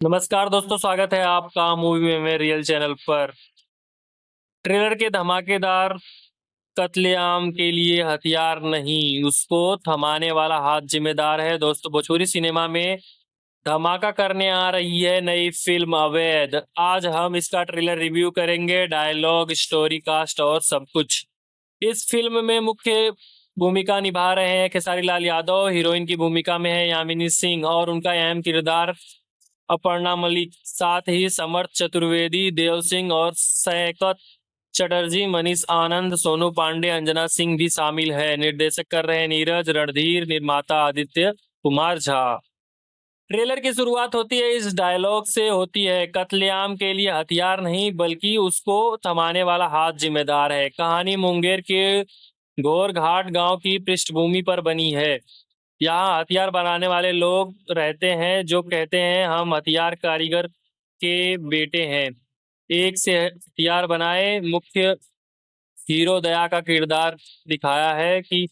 नमस्कार दोस्तों, स्वागत है आपका मूवी में मेरे रियल चैनल पर। ट्रेलर के धमाकेदार कत्लेआम के लिए हथियार नहीं, उसको थमाने वाला हाथ जिम्मेदार है। दोस्तों, भोजपुरी सिनेमा में धमाका करने आ रही है नई फिल्म अवैध। आज हम इसका ट्रेलर रिव्यू करेंगे, डायलॉग, स्टोरी, कास्ट और सब कुछ। इस फिल्म में मुख्य भूमिका निभा रहे हैं खेसारी लाल यादव, हीरोइन की भूमिका में है यामिनी सिंह और उनका अहम किरदार अपर्णा मलिक। साथ ही समर्थ चतुर्वेदी, देव सिंह और सैकत चटर्जी, मनीष आनंद, सोनू पांडे, अंजना सिंह भी शामिल है। निर्देशक कर रहे हैं नीरज रणधीर, निर्माता आदित्य कुमार झा। ट्रेलर की शुरुआत होती है इस डायलॉग से, होती है कत्लेआम के लिए हथियार नहीं बल्कि उसको थमाने वाला हाथ जिम्मेदार है। कहानी मुंगेर के घोरघाट गांव की पृष्ठभूमि पर बनी है। यहाँ हथियार बनाने वाले लोग रहते हैं जो कहते हैं हम हथियार कारीगर के बेटे हैं, एक से हथियार बनाए। मुख्य हीरो दया का किरदार दिखाया है कि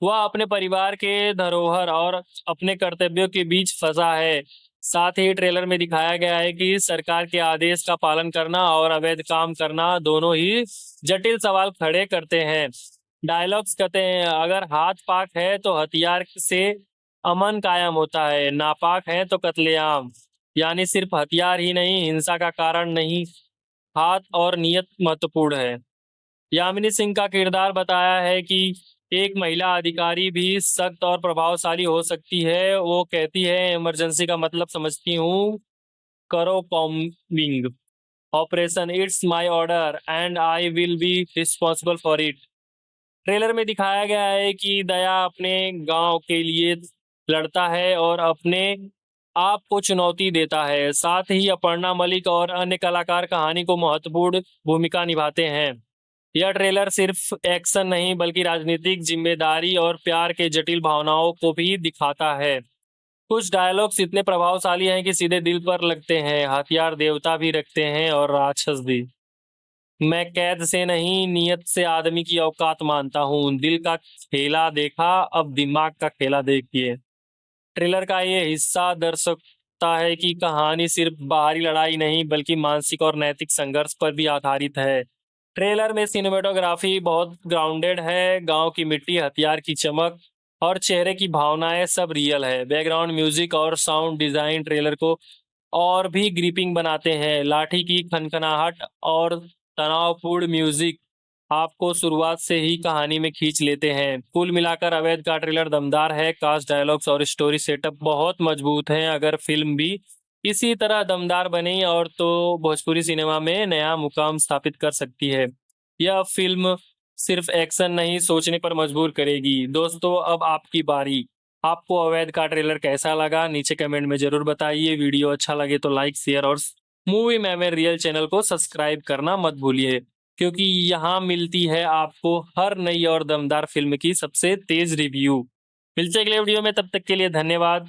वह अपने परिवार के धरोहर और अपने कर्तव्यों के बीच फंसा है। साथ ही ट्रेलर में दिखाया गया है कि सरकार के आदेश का पालन करना और अवैध काम करना दोनों ही जटिल सवाल खड़े करते हैं। डायलॉग्स कहते हैं, अगर हाथ पाक है तो हथियार से अमन कायम होता है, नापाक है तो कत्लेआम। यानी सिर्फ हथियार ही नहीं, हिंसा का कारण नहीं, हाथ और नियत महत्वपूर्ण है। यामिनी सिंह का किरदार बताया है कि एक महिला अधिकारी भी सख्त और प्रभावशाली हो सकती है। वो कहती है इमरजेंसी का मतलब समझती हूँ, करो combing operation, it's my order and I will be responsible for it. Trailer में दिखाया गया है कि दया अपने गांव के लिए लड़ता है और अपने आप को चुनौती देता है। साथ ही अपर्णा मलिक और अन्य कलाकार कहानी को महत्वपूर्ण भूमिका निभाते हैं। यह ट्रेलर सिर्फ एक्शन नहीं बल्कि राजनीतिक जिम्मेदारी और प्यार के जटिल भावनाओं को भी दिखाता है। कुछ डायलॉग्स इतने प्रभावशाली हैं कि सीधे दिल पर लगते हैं। हथियार देवता भी रखते हैं और राक्षस भी। मैं कैद से नहीं, नियत से आदमी की औकात मानता हूँ। दिल का खेला देखा, अब दिमाग का खेला देखिए। ट्रेलर का ये हिस्सा दर्शाता है कि कहानी सिर्फ बाहरी लड़ाई नहीं बल्कि मानसिक और नैतिक संघर्ष पर भी आधारित है। ट्रेलर में सिनेमेटोग्राफी बहुत ग्राउंडेड है। गांव की मिट्टी, हथियार की चमक और चेहरे की भावनाएं सब रियल है। बैकग्राउंड म्यूजिक और साउंड डिजाइन ट्रेलर को और भी ग्रिपिंग बनाते हैं। लाठी की खनखनाहट और तनावपूर्ण म्यूजिक आपको शुरुआत से ही कहानी में खींच लेते हैं। कुल मिलाकर अवैध का ट्रेलर दमदार है। कास्ट, डायलॉग्स और स्टोरी सेटअप बहुत मजबूत हैं। अगर फिल्म भी इसी तरह दमदार बनी और तो भोजपुरी सिनेमा में नया मुकाम स्थापित कर सकती है। यह फिल्म सिर्फ एक्शन नहीं, सोचने पर मजबूर करेगी। दोस्तों, अब आपकी बारी। आपको अवैध का ट्रेलर कैसा लगा नीचे कमेंट में जरूर बताइए। वीडियो अच्छा लगे तो लाइक, शेयर और मूवी में मेरे रियल चैनल को सब्सक्राइब करना मत भूलिए, क्योंकि यहाँ मिलती है आपको हर नई और दमदार फिल्म की सबसे तेज रिव्यू। मिलते हैं अगले वीडियो में, तब तक के लिए धन्यवाद।